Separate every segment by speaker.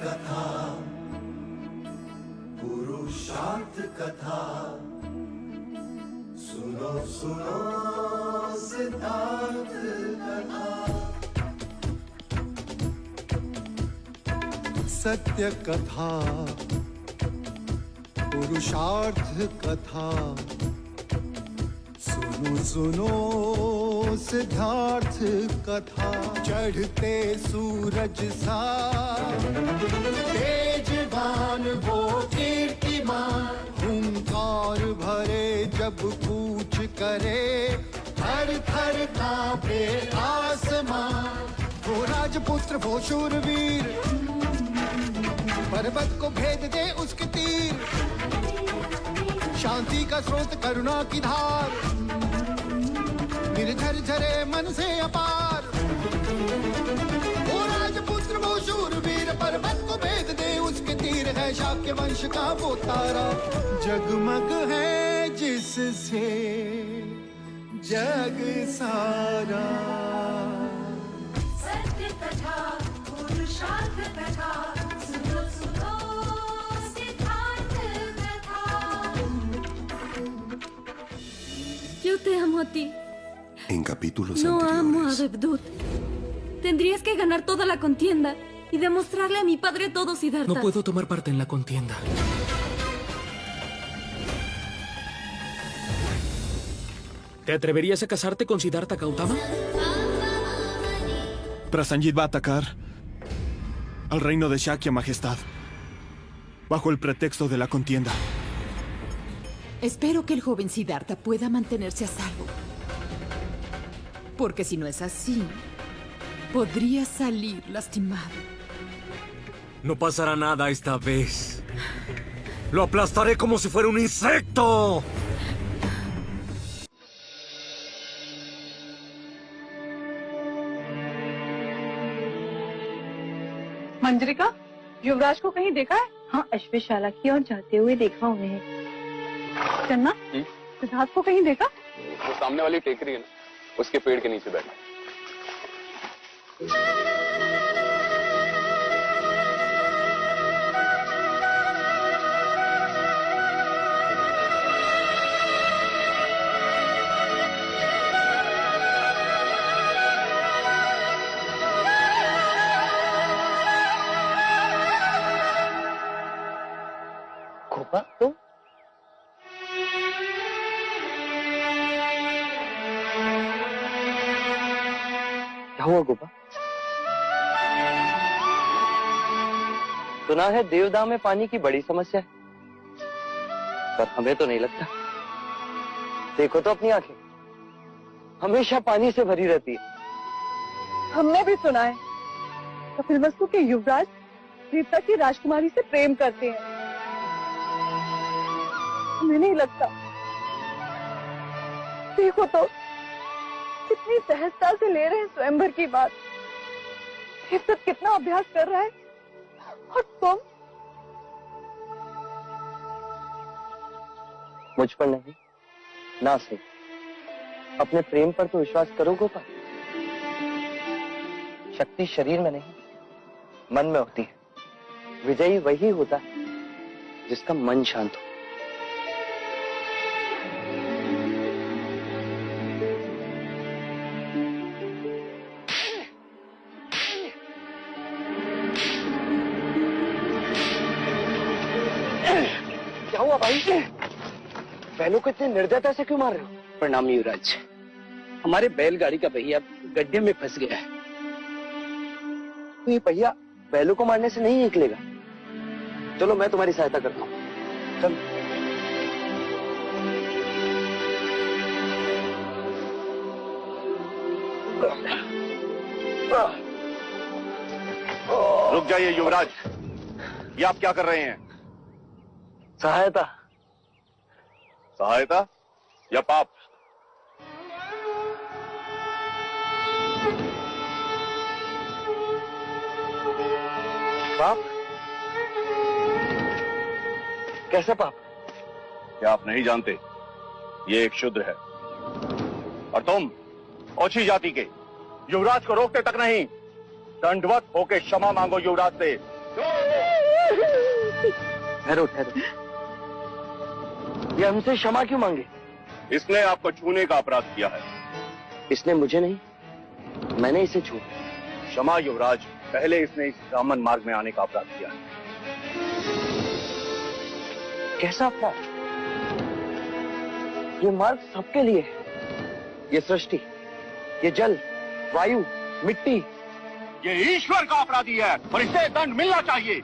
Speaker 1: कथा, पुरुषार्थ कथा, सुनो सुनो सिद्धार्थ कथा।
Speaker 2: सत्य कथा, पुरुषार्थ कथा, सुनो सुनो सिद्धार्थ कथा। चढ़ते सूरज सा तेजवान वो कीर्तिमान, हुंकार भरे जब कूच करे, थर थर कांपे आसमान। वो राजपुत्र वो शूरवीर, पर्वत को भेद दे उसके तीर, शांति का स्रोत करुणा की धार, निर्झर झरे मन से अपार। वो राजपुत्र वो शूरवीर, पर्वत को भेद दे उसके तीर, है शाक्य वंश का वो तारा, जगमग है जिससे जग सारा।
Speaker 3: सत्य कथा, पुरुषार्थ कथा, सुनो सुनो सिद्धार्थ कथा।
Speaker 4: Yo te amo a ti.
Speaker 5: En capítulos
Speaker 4: No amo a
Speaker 5: anteriores.
Speaker 4: Devdut. Tendrías que ganar toda la contienda y demostrarle a mi padre todo, Siddhartha.
Speaker 6: No puedo tomar parte en la contienda. ¿Te atreverías a casarte con Siddhartha Gautama?
Speaker 7: Prasanjit va a atacar al reino de Shakya, Majestad, bajo el pretexto de la contienda.
Speaker 8: Espero que el joven Siddhartha pueda mantenerse a salvo. Porque si no es así, podría salir lastimado.
Speaker 9: No pasará nada esta vez. Lo aplastaré como si fuera un insecto.
Speaker 10: मंजरिका, युवराज को कहीं देखा है? हाँ, अश्वशाला की ओर जाते हुए देखा उन्हें। चन्ना, सिद्धार्थ को कहीं देखा?
Speaker 11: वो सामने वाली टेकरी है ना, उसके पेड़ के नीचे बैठा।
Speaker 12: गोपा, तुम? क्या हुआ गोपा? सुना है देवदाह में पानी की बड़ी समस्या है, पर हमें तो नहीं लगता। देखो तो अपनी आंखें, हमेशा पानी से भरी रहती है।
Speaker 10: हमने भी सुना है कपिलवस्तु के युवराज देवता की राजकुमारी से प्रेम करते हैं। हमें नहीं लगता। देखो तो कितनी सहजता से ले रहे हैं स्वयंवर की बात। ये सब कितना अभ्यास कर रहा है, और तुम?
Speaker 12: मुझ पर नहीं, ना से अपने प्रेम पर तो विश्वास करो गोपा। शक्ति शरीर में नहीं, मन में होती है। विजयी वही होता है जिसका मन शांत हो। क्या हुआ भाई? बैलों को इतने निर्दयता से क्यों मार रहे हो?
Speaker 13: प्रणाम युवराज, हमारे बैलगाड़ी का पहिया गड्ढे में फंस गया है।
Speaker 12: तो ये पहिया बैलों को मारने से नहीं निकलेगा। चलो मैं तुम्हारी सहायता करता हूँ। चल।
Speaker 14: रुक जाइए युवराज, ये आप क्या कर रहे हैं?
Speaker 12: सहायता।
Speaker 14: सहायता या पाप?
Speaker 12: पाप? कैसा पाप?
Speaker 14: क्या आप नहीं जानते? ये एक शूद्र है, और तुम ओछी जाति के युवराज को रोकते तक नहीं, दंडवत होके क्षमा मांगो युवराज से।
Speaker 10: माफी।
Speaker 12: ठहरो ठहरो, ये हमसे क्षमा क्यों मांगे?
Speaker 14: इसने आपको छूने का अपराध किया है।
Speaker 12: इसने मुझे नहीं, मैंने इसे छू।
Speaker 14: क्षमा युवराज, पहले इसने इस ब्राह्मण मार्ग में आने का अपराध किया है।
Speaker 12: कैसा अपराध? ये मार्ग सबके लिए है। ये सृष्टि, ये जल, वायु, मिट्टी,
Speaker 14: ये ईश्वर का अपराधी है और इसे दंड मिलना चाहिए।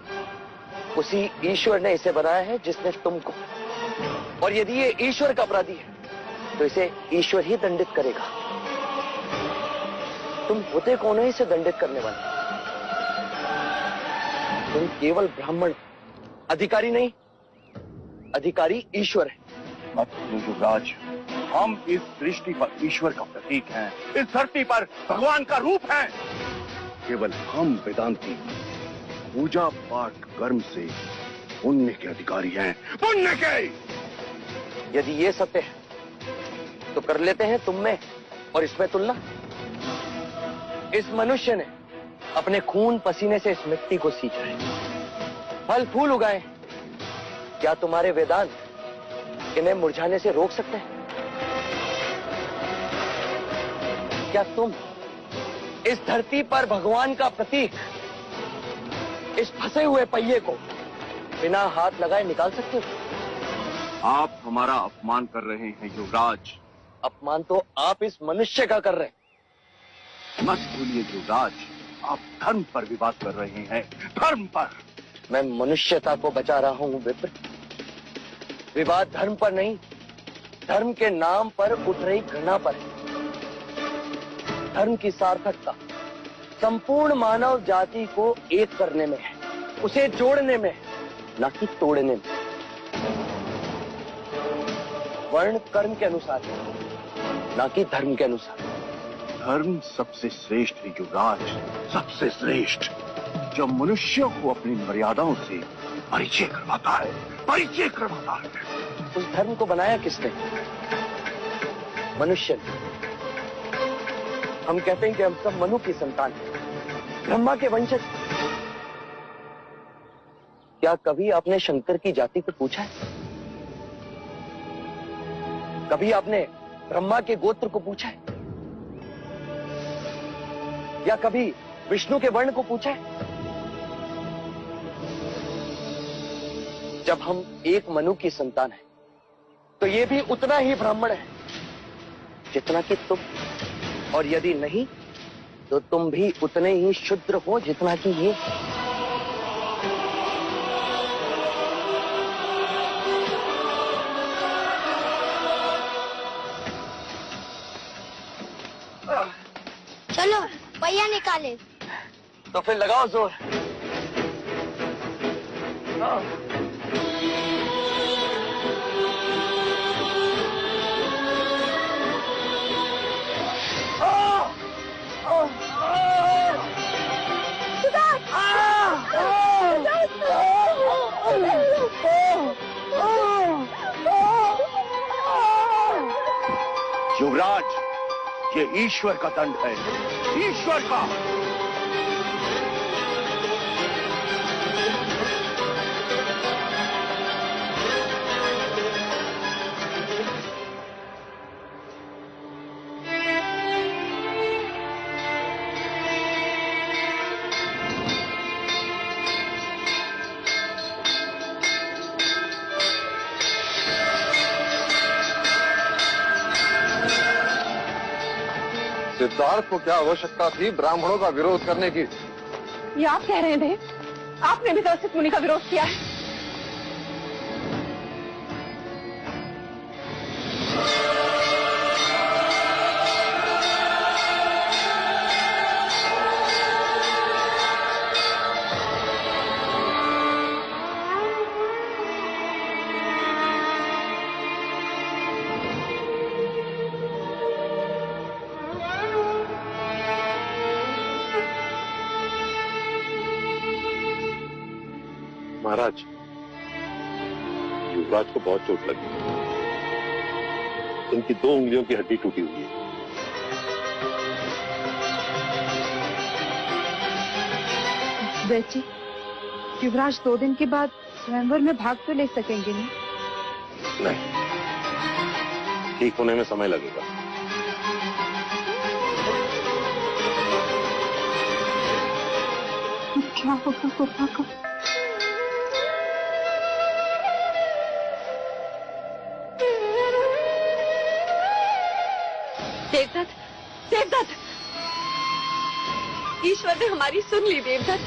Speaker 12: उसी ईश्वर ने इसे बनाया है जिसने तुमको, और यदि ये ईश्वर का अपराधी है तो इसे ईश्वर ही दंडित करेगा। तुम होते कौन हो इसे दंडित करने वाले? तुम केवल ब्राह्मण, अधिकारी नहीं, अधिकारी ईश्वर है।
Speaker 14: मत युवराज, हम इस सृष्टि पर ईश्वर का प्रतीक हैं, इस धरती पर भगवान का रूप है। केवल हम वेदांती पूजा पाठ कर्म से पुण्य के अधिकारी हैं, पुण्य के।
Speaker 12: यदि ये सत्य है तो कर लेते हैं तुम में और इसमें तुलना। इस मनुष्य ने अपने खून पसीने से इस मिट्टी को सींचा है, फल फूल उगाए। क्या तुम्हारे वेदांत इन्हें मुरझाने से रोक सकते हैं? क्या तुम इस धरती पर भगवान का प्रतीक, इस फंसे हुए पहिए को बिना हाथ लगाए निकाल सकते हो?
Speaker 14: आप हमारा अपमान कर रहे हैं युवराज।
Speaker 12: अपमान तो आप इस मनुष्य का कर रहे हैं।
Speaker 14: मत भूलिए युवराज, आप धर्म पर विवाद कर रहे हैं, धर्म पर।
Speaker 12: मैं मनुष्यता को बचा रहा हूं विप्र। विवाद धर्म पर नहीं, धर्म के नाम पर उठ रही घृणा पर है। धर्म की सार्थकता संपूर्ण मानव जाति को एक करने में है, उसे जोड़ने में है, न कि तोड़ने में। वर्ण कर्म के अनुसार है, न कि धर्म के अनुसार।
Speaker 14: धर्म सबसे श्रेष्ठ है युवराज, सबसे श्रेष्ठ, जो मनुष्य को अपनी मर्यादाओं से परिचय करवाता है, परिचय करवाता है।
Speaker 12: उस धर्म को बनाया किसने? मनुष्य ने। हम कहते हैं कि हम सब मनु की संतान हैं, ब्रह्मा के वंशज। क्या कभी आपने शंकर की जाति को पूछा है? कभी आपने ब्रह्मा के गोत्र को पूछा है? या कभी विष्णु के वर्ण को पूछा है? जब हम एक मनु की संतान हैं, तो ये भी उतना ही ब्राह्मण है जितना कि तुम, और यदि नहीं तो तुम भी उतने ही शूद्र हो जितना कि ये।
Speaker 5: चलो पहिया निकाले।
Speaker 12: तो फिर लगाओ जोर।
Speaker 14: युवराज, ये ईश्वर का दंड है, ईश्वर का।
Speaker 15: सिद्धार्थ को क्या आवश्यकता थी ब्राह्मणों का विरोध करने की?
Speaker 10: ये आप कह रहे थे, आपने भी कौशिक मुनि का विरोध किया है।
Speaker 14: महाराज, युवराज को बहुत चोट लगी। इनकी 2 उंगलियों की हड्डी टूटी हुई है।
Speaker 8: वैची, युवराज 2 दिन के बाद
Speaker 10: स्वयंवर में भाग तो ले सकेंगे नहीं?
Speaker 15: नहीं, ठीक होने में समय लगेगा।
Speaker 10: तो क्या होगा गोपा को?
Speaker 8: देवदत्त, देवदत्त, ईश्वर ने हमारी सुन ली। देवदत्त,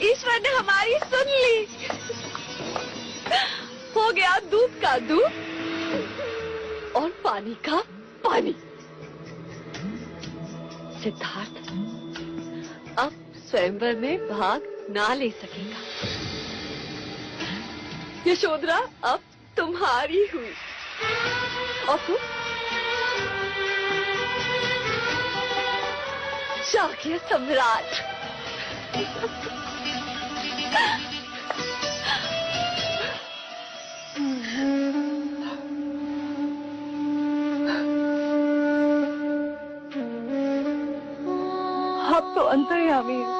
Speaker 8: ईश्वर ने हमारी सुन ली। हो गया दूध का दूध और पानी का पानी। सिद्धार्थ अब स्वयंवर में भाग ना ले सकेगा। यशोधरा अब तुम्हारी हुई। और तुम शाक्य सम्राट।
Speaker 10: आप तो अंतर्यामी हैं,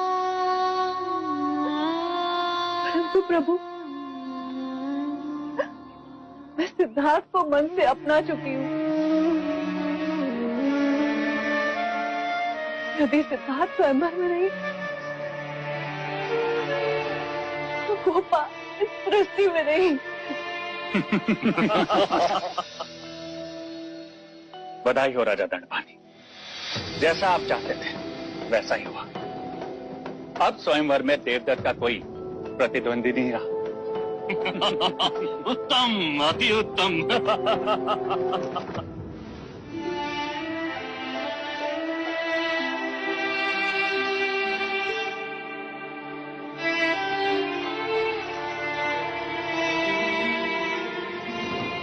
Speaker 10: परंतु प्रभु मैं सिद्धार्थ को मन से अपना चुकी हूँ। यदि सिद्धार्थ स्वयंवर में नहीं तो गोपा इस सृष्टि में नहीं।
Speaker 14: बधाई हो राजा दंडपानी। जैसा आप चाहते थे वैसा ही हुआ। अब स्वयंवर में देवदत्त का कोई प्रतिद्वंदी नहीं रहा। उत्तम, अति उत्तम।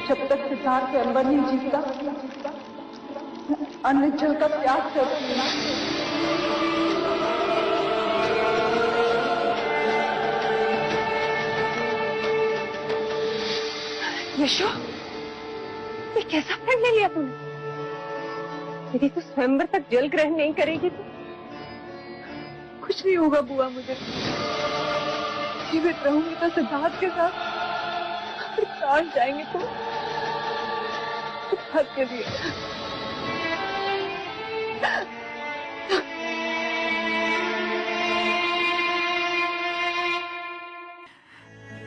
Speaker 10: जब तक सिद्धार्थ स्वयंवर नहीं जीतता अन्न जल का त्याग करती हूँ। यशो, ये कैसा निर्णय लिया तूने? यदि तू स्वयंवर तक जल ग्रहण नहीं करेगी तो कुछ नहीं होगा बुआ। मुझे जीवित रहूंगी तो सिद्धार्थ के साथ, प्राण जाएंगे तो सिद्धार्थ के लिए।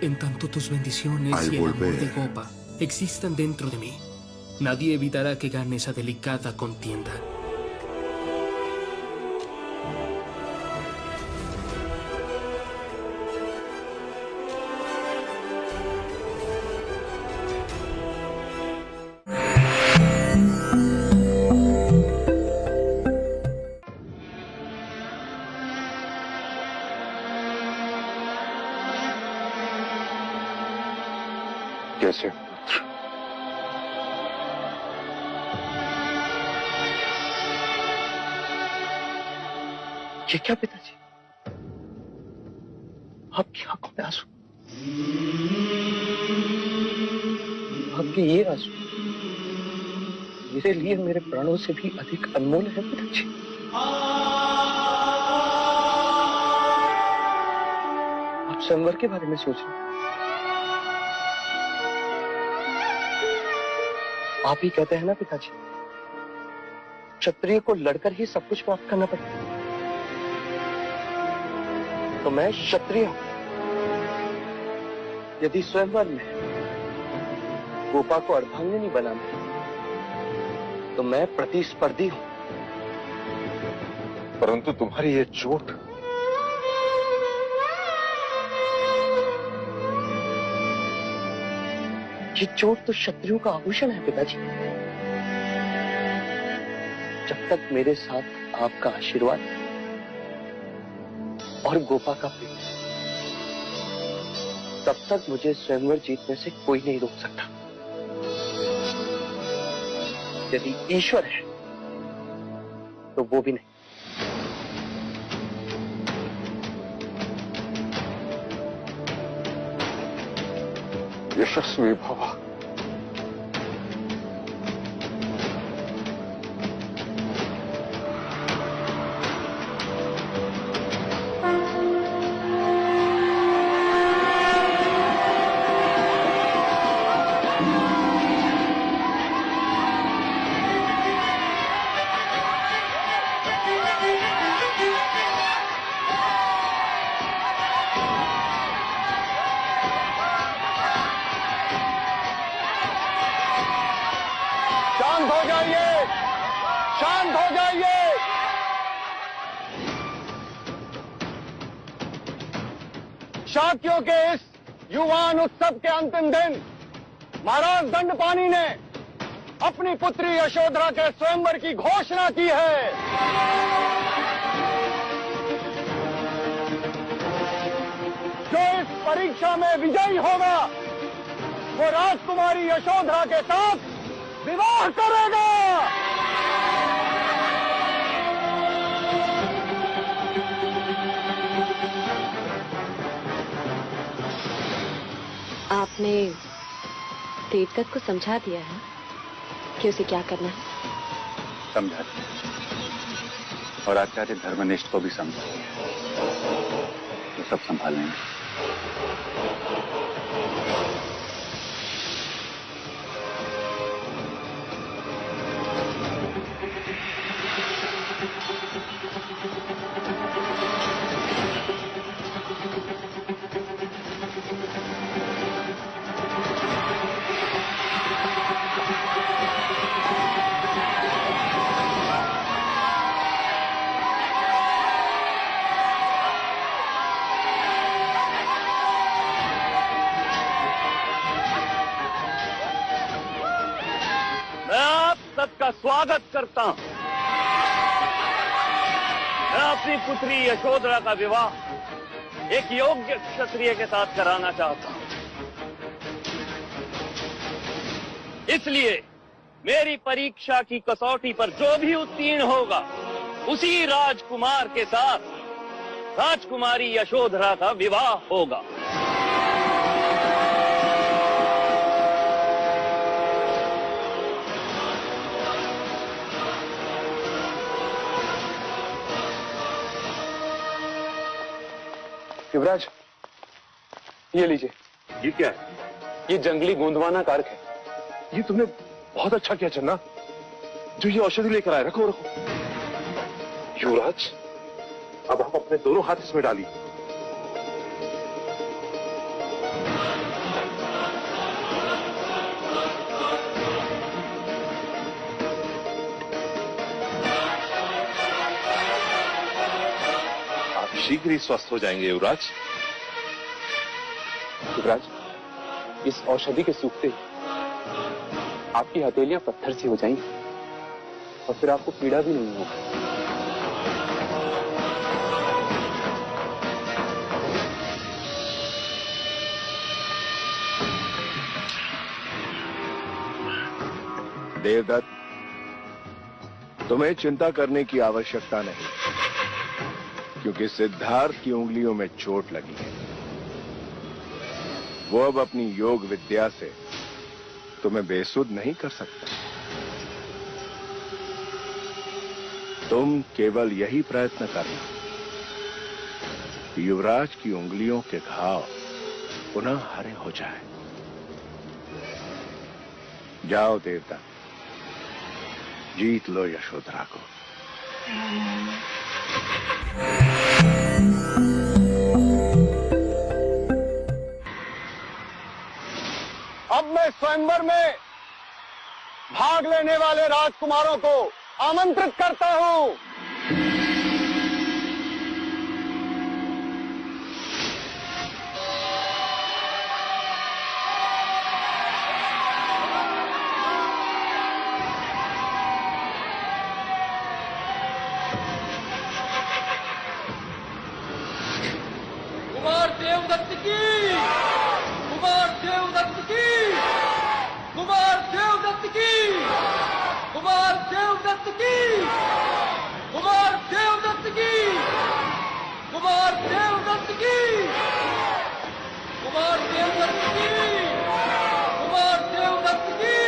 Speaker 6: En tanto tus bendiciones y el amor de Gopa existan dentro de mí, nadie evitará que gane esa delicada contienda.
Speaker 15: कैसे?
Speaker 12: ये क्या पिताजी? आपकी आंखों में आंसू? आपके ये आंसू मेरे लिए मेरे प्राणों से भी अधिक अनमोल है पिताजी। आप स्वयंवर के बारे में सोच रहे हैं। आप ही कहते हैं ना पिताजी, क्षत्रिय को लड़कर ही सब कुछ प्राप्त करना पड़ता है। तो मैं क्षत्रिय हूं। यदि स्वयंवर में गोपा को अर्धांगिनी बनाना तो मैं प्रतिस्पर्धी हूं।
Speaker 15: परंतु तुम्हारी ये चोट,
Speaker 12: ये चोट तो क्षत्रियों का आभूषण है पिताजी। जब तक मेरे साथ आपका आशीर्वाद और गोपा का प्रेम, तब तक मुझे स्वयंवर जीतने से कोई नहीं रोक सकता। यदि ईश्वर है तो वो भी नहीं।
Speaker 15: यशस्वी भवा।
Speaker 12: जाइए। शाक्यों के इस युवान उत्सव के अंतिम दिन महाराज दंडपानी ने अपनी पुत्री यशोधरा के स्वयंवर की घोषणा की है। जो इस परीक्षा में विजयी होगा वो राजकुमारी यशोधरा के साथ विवाह करेगा।
Speaker 8: आपने देवदत्त को समझा दिया है कि उसे क्या करना है?
Speaker 14: समझा दिया और आचार्य धर्मनिष्ठ को भी समझा तो सब संभाल लेंगे।
Speaker 12: का स्वागत करता हूं। मैं अपनी पुत्री यशोधरा का विवाह एक योग्य क्षत्रिय के साथ कराना चाहता हूं। इसलिए मेरी परीक्षा की कसौटी पर जो भी उत्तीर्ण होगा उसी राजकुमार के साथ राजकुमारी यशोधरा का विवाह होगा।
Speaker 15: युवराज, ये लीजिए।
Speaker 14: ये क्या है?
Speaker 15: ये जंगली गोंदवाना कारक है। ये तुमने बहुत अच्छा किया चन्ना, जो ये औषधि लेकर आए। रखो रखो। युवराज, अब हम अपने दोनों हाथ इसमें डालिए। शीघ्र ही स्वस्थ हो जाएंगे युवराज। युवराज, इस औषधि के सूखते आपकी हथेलियां पत्थर सी हो जाएंगी और फिर आपको पीड़ा भी नहीं होगी।
Speaker 14: देवदत्त, तुम्हें चिंता करने की आवश्यकता नहीं, क्योंकि सिद्धार्थ की उंगलियों में चोट लगी है। वो अब अपनी योग विद्या से तुम्हें बेसुध नहीं कर सकता। तुम केवल यही प्रयत्न करना कि युवराज की उंगलियों के घाव पुनः हरे हो जाए। जाओ देवता, जीत लो यशोधरा को।
Speaker 12: अब मैं स्वयंवर में भाग लेने वाले राजकुमारों को आमंत्रित करता हूं।
Speaker 5: कुमार देवदत्त की, कुमार देवदत्त की, कुमार देवदत्त की, कुमार देवदत्त की, कुमार देवदत्त की, कुमार देवदत्त की, कुमार देवदत्त की, कुमार देवदत्त की।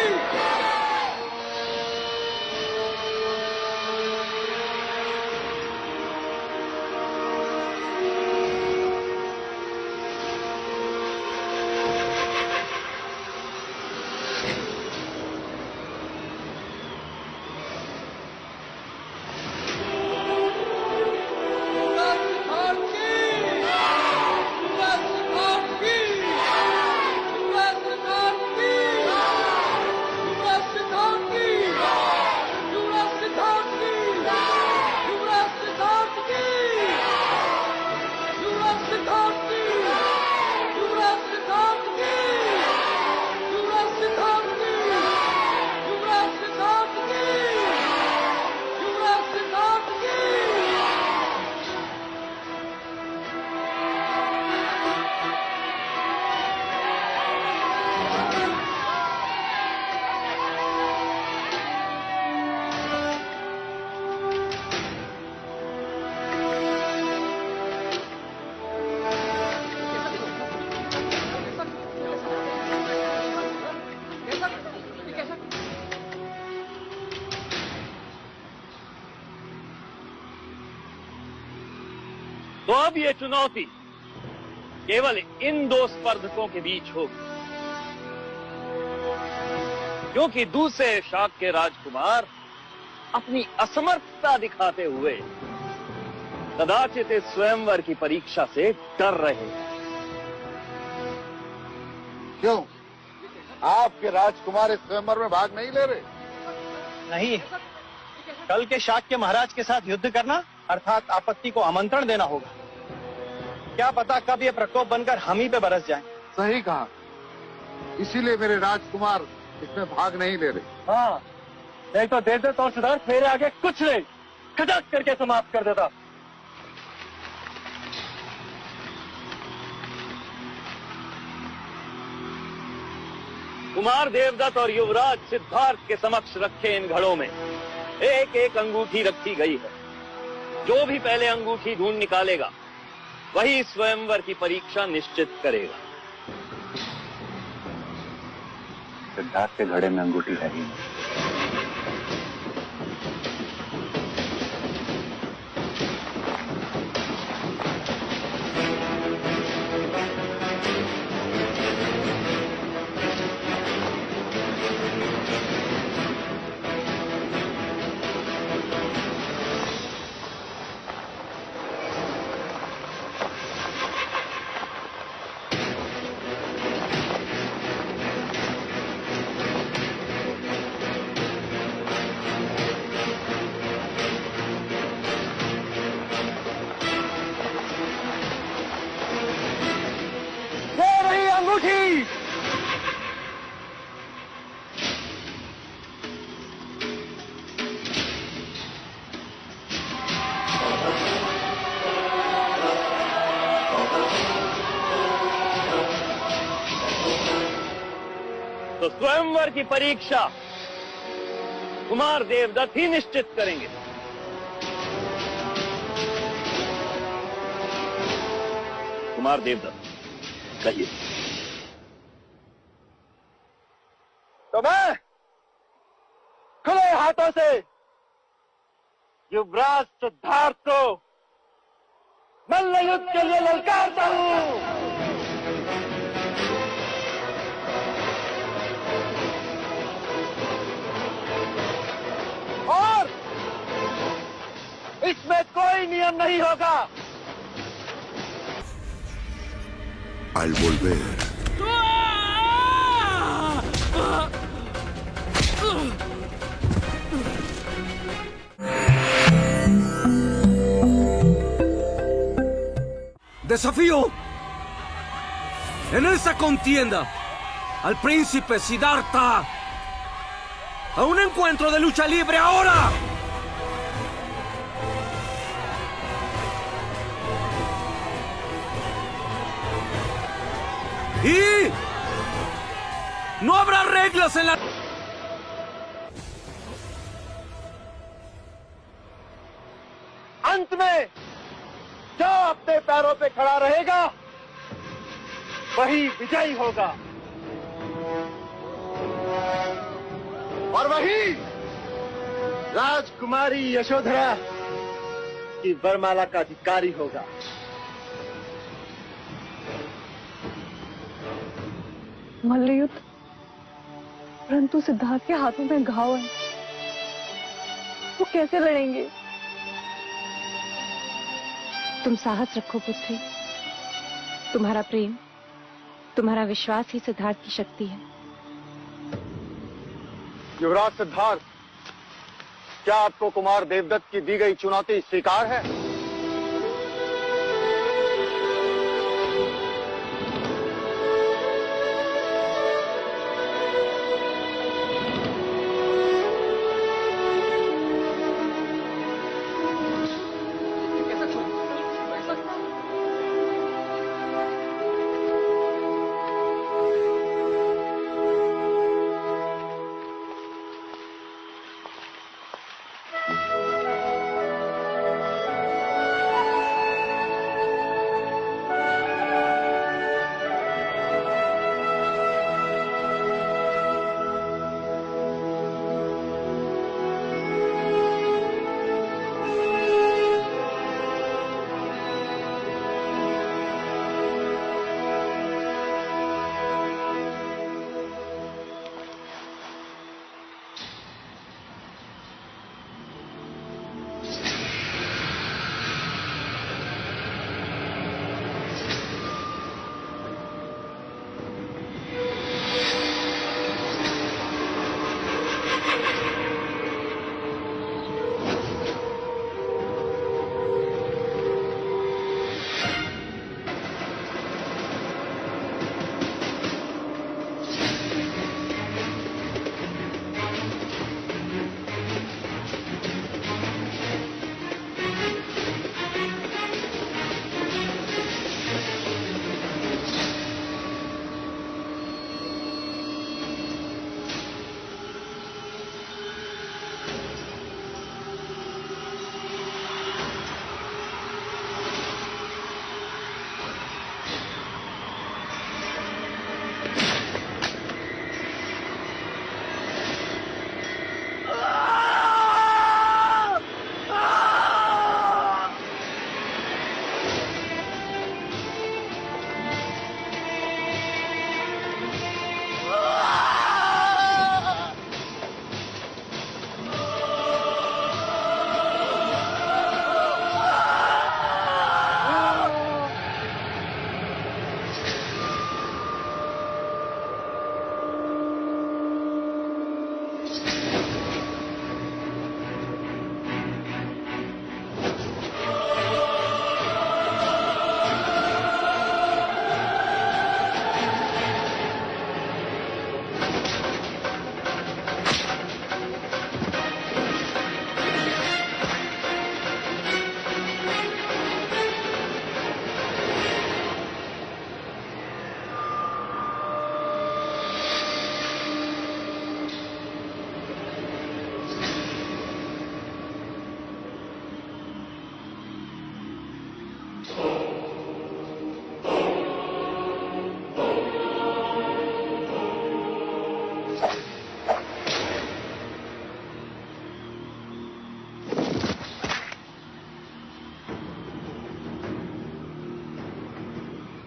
Speaker 16: तो अब ये चुनौती केवल इन दो स्पर्धकों के बीच होगी, क्योंकि दूसरे शाक्य राजकुमार अपनी असमर्थता दिखाते हुए कदाचित इस स्वयंवर की परीक्षा से डर रहे हैं।
Speaker 14: क्यों? आपके राजकुमार इस स्वयंवर में भाग नहीं ले रहे?
Speaker 17: नहीं, कल के शाक्य महाराज के साथ युद्ध करना अर्थात आपत्ति को आमंत्रण देना होगा। क्या पता कब ये प्रकोप बनकर हम ही पे बरस जाए।
Speaker 14: सही कहा, इसीलिए मेरे राजकुमार इसमें भाग नहीं ले रहे।
Speaker 17: हाँ, नहीं तो देवदत्त और सिद्धार्थ मेरे आगे कुछ नहीं, खटक करके समाप्त कर देता।
Speaker 16: कुमार देवदत्त और युवराज सिद्धार्थ के समक्ष रखे इन घड़ों में एक एक अंगूठी रखी गई है। जो भी पहले अंगूठी ढूंढ निकालेगा वही स्वयंवर की परीक्षा निश्चित करेगा।
Speaker 14: सिद्धार्थ के घड़े में अंगूठी है ही नहीं।
Speaker 16: तो स्वयंवर की परीक्षा कुमार देवदत्त ही निश्चित करेंगे। कुमार देवदत्त, कहिए।
Speaker 17: तो मैं खुले हाथों से युवराज सिद्धार्थ को मल्ल युद्ध के लिए ललकारता हूं। और इसमें कोई नियम नहीं होगा।
Speaker 18: Al volver.
Speaker 9: Desafío en esta contienda al príncipe Siddhartha a un encuentro de lucha libre ahora. Y no habrá reglas en la...
Speaker 17: अंत में जो अपने पैरों पे खड़ा रहेगा वही विजयी होगा और वही राजकुमारी यशोधरा की वरमाला का अधिकारी होगा।
Speaker 10: मल्लयुद्ध, परंतु सिद्धार्थ के हाथों में घाव है, वो कैसे लड़ेंगे?
Speaker 19: तुम साहस रखो पुत्री, तुम्हारा प्रेम, तुम्हारा विश्वास ही सिद्धार्थ की शक्ति है।
Speaker 17: युवराज सिद्धार्थ, क्या आपको कुमार देवदत्त की दी गई चुनौती स्वीकार है?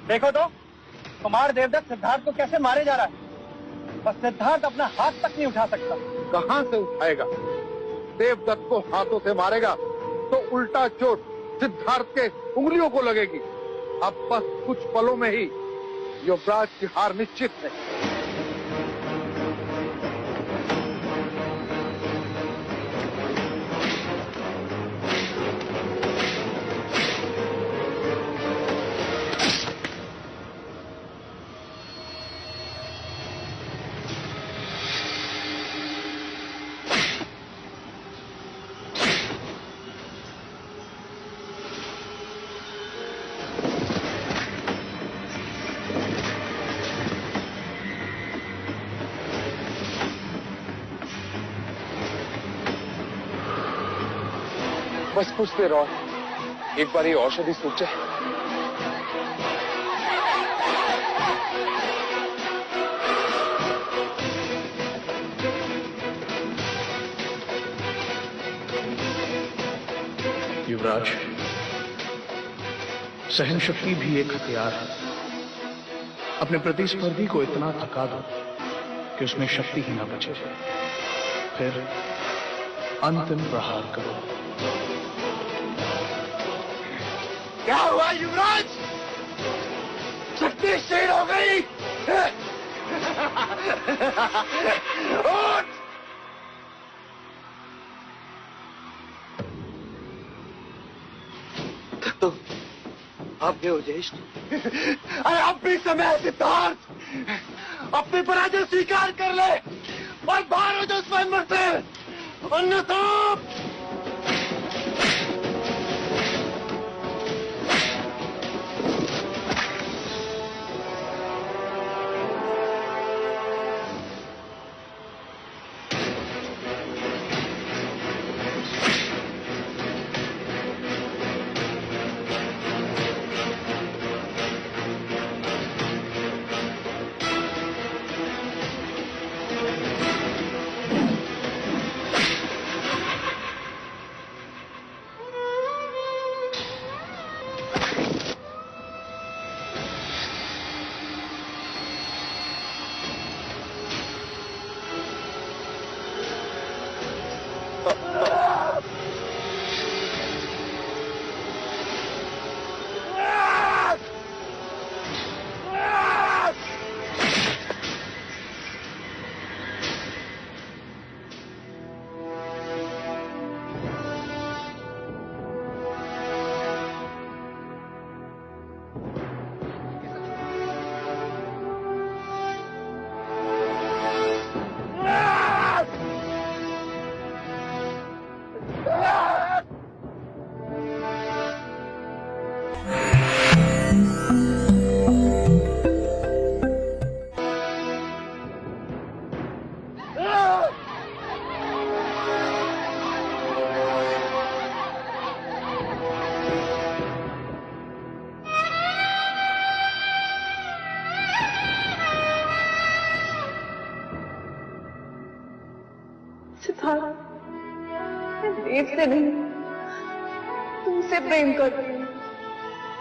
Speaker 17: देखो तो कुमार देवदत्त सिद्धार्थ को कैसे मारे जा रहा है। बस सिद्धार्थ अपना हाथ तक नहीं उठा सकता।
Speaker 14: कहां से उठाएगा? देवदत्त को हाथों से मारेगा तो उल्टा चोट सिद्धार्थ के उंगलियों को लगेगी। अब बस कुछ पलों में ही युवराज की हार निश्चित है।
Speaker 11: बस कुछ देर और, एक बार ये औषधि सूख जाए।
Speaker 20: युवराज, सहन शक्ति भी एक हथियार है। अपने प्रतिस्पर्धी को इतना थका दो कि उसमें शक्ति ही ना बचे, फिर अंतिम प्रहार करो।
Speaker 2: क्या हुआ युवराज? शक्ति क्षीण हो गई। उठ!
Speaker 12: तो आप गए हो ज्येष्ठ?
Speaker 2: अरे अब भी समय है सिद्धार्थ, अपनी पराजय स्वीकार कर ले और बाहर हो जाओ स्वयंवर से, अन्यथा
Speaker 10: देव से नहीं, तुमसे प्रेम करती हूँ।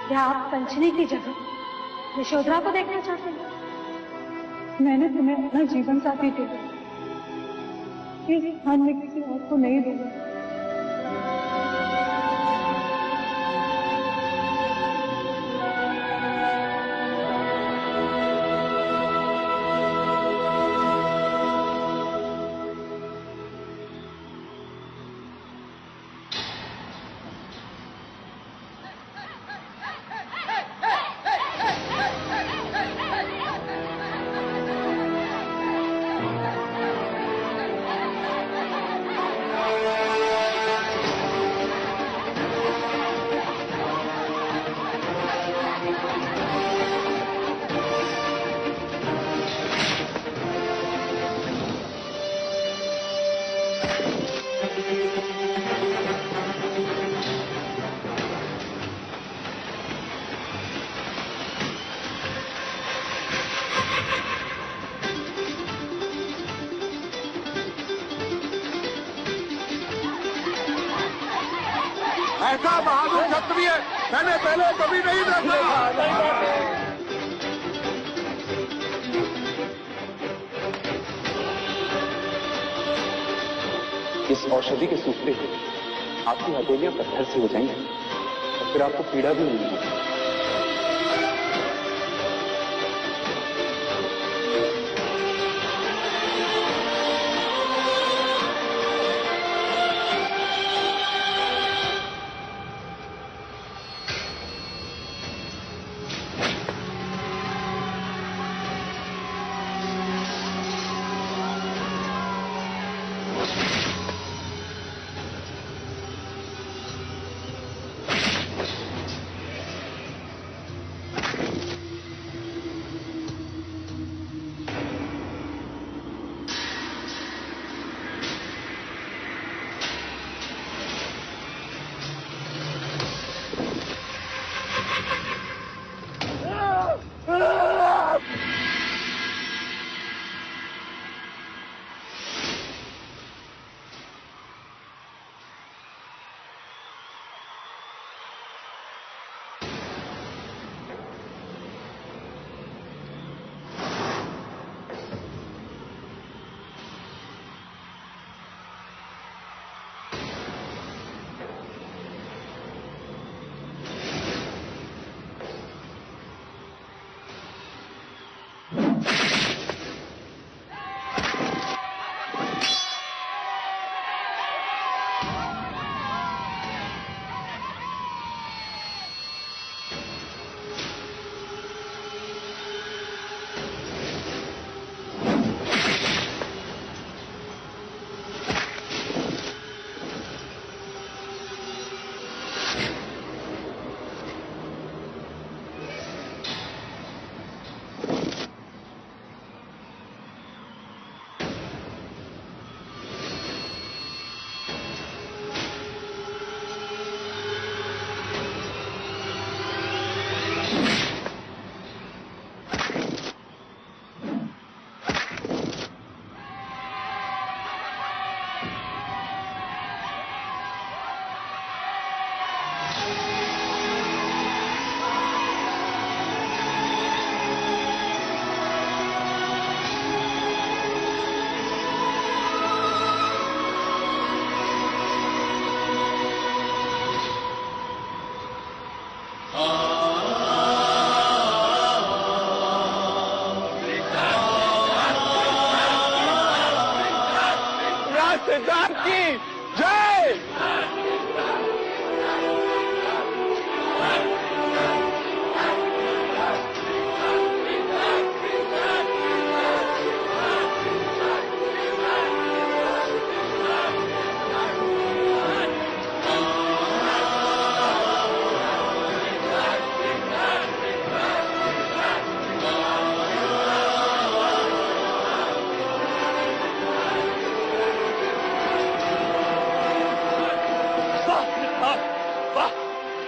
Speaker 10: क्या आप संजनी की जगह यशोधरा को देखना चाहते हैं? मैंने तुम्हें अपना जीवन साथी दिया, ये स्थान में किसी और को नहीं दूंगा।
Speaker 14: ऐसा बहादुर क्षत्रिय मैंने पहले कभी नहीं देखा।
Speaker 11: इस औषधि के सूखते हुए आपकी हथेलियां पत्थर से हो जाएंगी और फिर आपको पीड़ा भी नहीं होगी।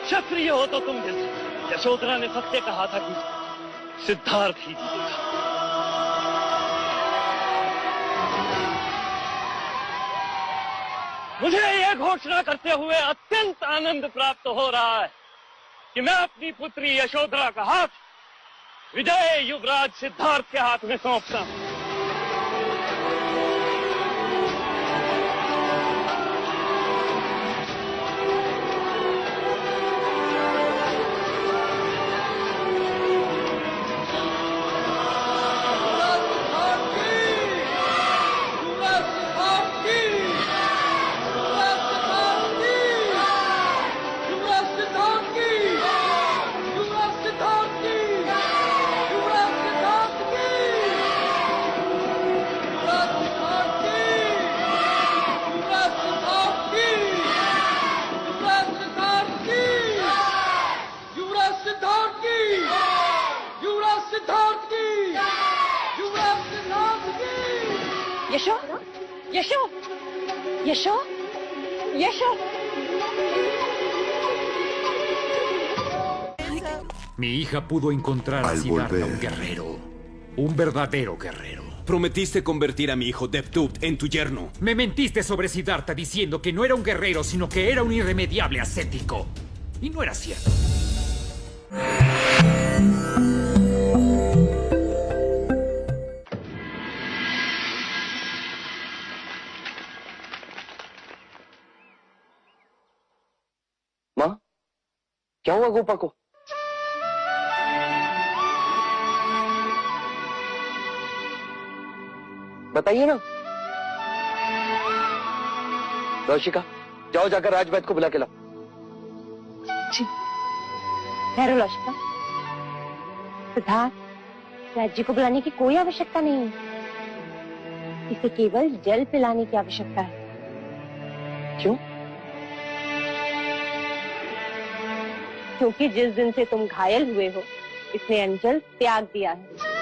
Speaker 16: क्षत्रिय हो तो तुम जैसे यशोधरा ने सत्य कहा था कि सिद्धार्थ ही जीतेगा। मुझे यह घोषणा करते हुए अत्यंत आनंद प्राप्त हो रहा है कि मैं अपनी पुत्री यशोधरा का हाथ विजय युवराज सिद्धार्थ के हाथ में सौंपता हूं।
Speaker 19: यशो यशो यशो यशो
Speaker 21: Mi hija pudo encontrar a Siddhartha, un guerrero. Un verdadero guerrero.
Speaker 22: Prometiste convertir a mi hijo Devdutt en tu yerno.
Speaker 21: Me mentiste sobre Siddhartha diciendo que no era un guerrero, sino que era un irremediable ascético. Y no era cierto.
Speaker 12: क्या हुआ गोपा को? बताइए ना। रौशिका, जाओ जाकर राजवैद को बुला के लाओ।
Speaker 19: जी। ठहरो लौशिका। सिद्धार्थ, राज्य को बुलाने की कोई आवश्यकता नहीं है। इसे केवल जल पिलाने की आवश्यकता है।
Speaker 12: क्यों?
Speaker 19: क्योंकि जिस दिन से तुम घायल हुए हो, इसने अंजल त्याग दिया है।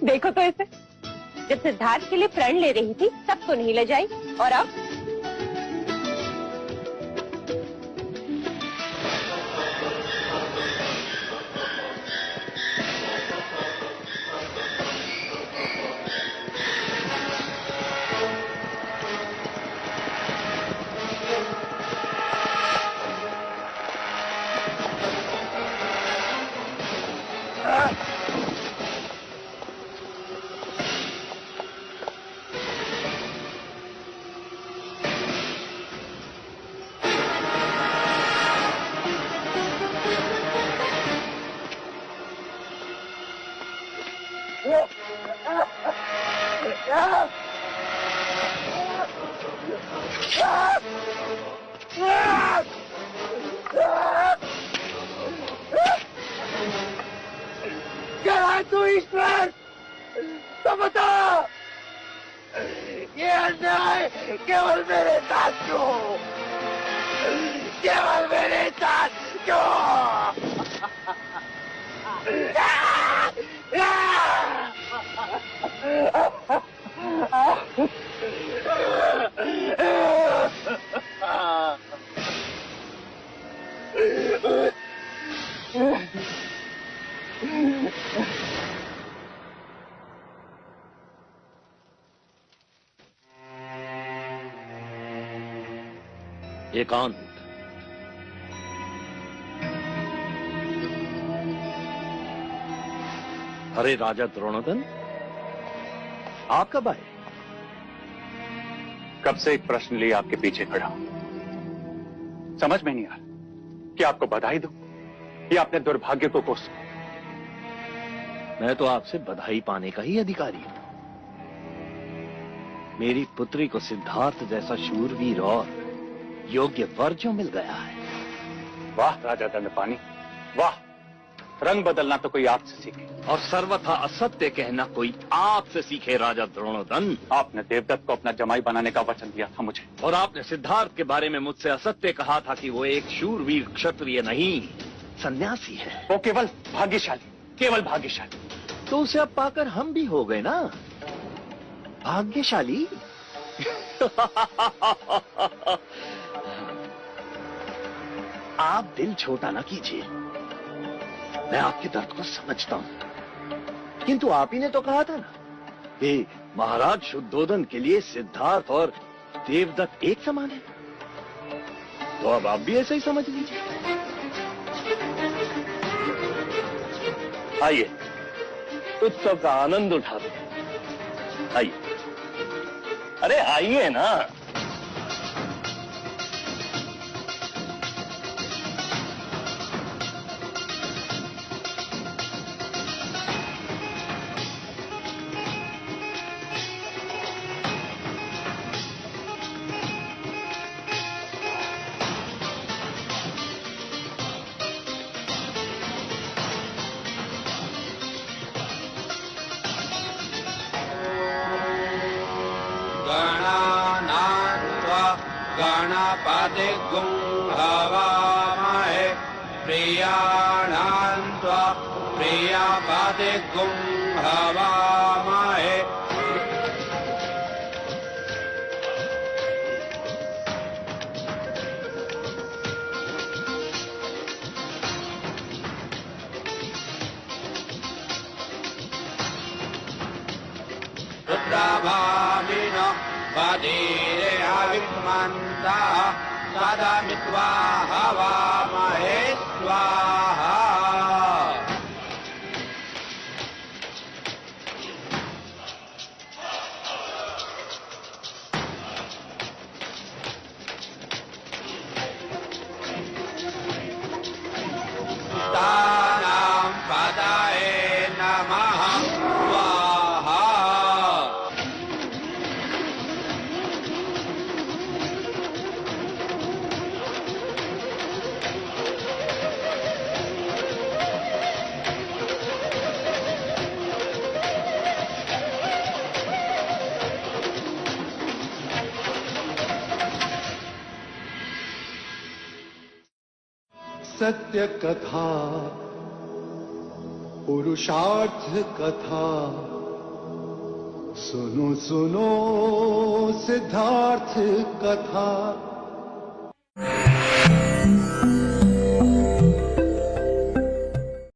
Speaker 19: देखो तो इसे, जब सिद्धार्थ के लिए प्रण ले रही थी तब तो नहीं ले जाई, और अब
Speaker 5: क्या है तू ईश्वर? तो बता, ये अन्याय केवल मेरे साथ क्यों? केवल मेरे साथ क्यों?
Speaker 16: एकांत। अरे राजा द्रोणोदन, आप कब आए?
Speaker 11: कब से एक प्रश्न लिए आपके पीछे खड़ा हूं। समझ में नहीं आ रहा कि आपको बधाई दूं या अपने दुर्भाग्य को कोसूं।
Speaker 16: मैं तो आपसे बधाई पाने का ही अधिकारी हूं। मेरी पुत्री को सिद्धार्थ जैसा शूरवीर और योग्य वर जो मिल गया है।
Speaker 11: वाह राजा दंडपानी, वाह। रंग बदलना तो कोई आपसे सीखे,
Speaker 16: और सर्वथा असत्य कहना कोई आपसे सीखे राजा द्रोणोदन।
Speaker 11: आपने देवदत्त को अपना जमाई बनाने का वचन दिया था मुझे,
Speaker 16: और आपने सिद्धार्थ के बारे में मुझसे असत्य कहा था कि वो एक शूरवीर क्षत्रिय नहीं, सन्यासी है।
Speaker 11: वो केवल भाग्यशाली, केवल भाग्यशाली।
Speaker 16: तो उसे अब पाकर हम भी हो गए ना भाग्यशाली। आप दिल छोटा ना कीजिए, मैं आपके दर्द को समझता हूं। किंतु आप ही ने तो कहा था ना कि महाराज शुद्धोदन के लिए सिद्धार्थ और देवदत्त एक समान है, तो अब आप भी ऐसे ही समझ लीजिए। आइए उत्सव का आनंद उठाते हैं। आइए, अरे आइए ना।
Speaker 1: गणपतिगुं हवामहे प्रियाणां त्वा प्रियपतिगुं हवामहे। स्वधीरे अविमन्तः सदमित्वा हवामहे स्वाहा। तानां पदाय नमः स्वाहा।
Speaker 2: सत्य कथा पुरुषार्थ कथा सुनो सुनो सिद्धार्थ कथा।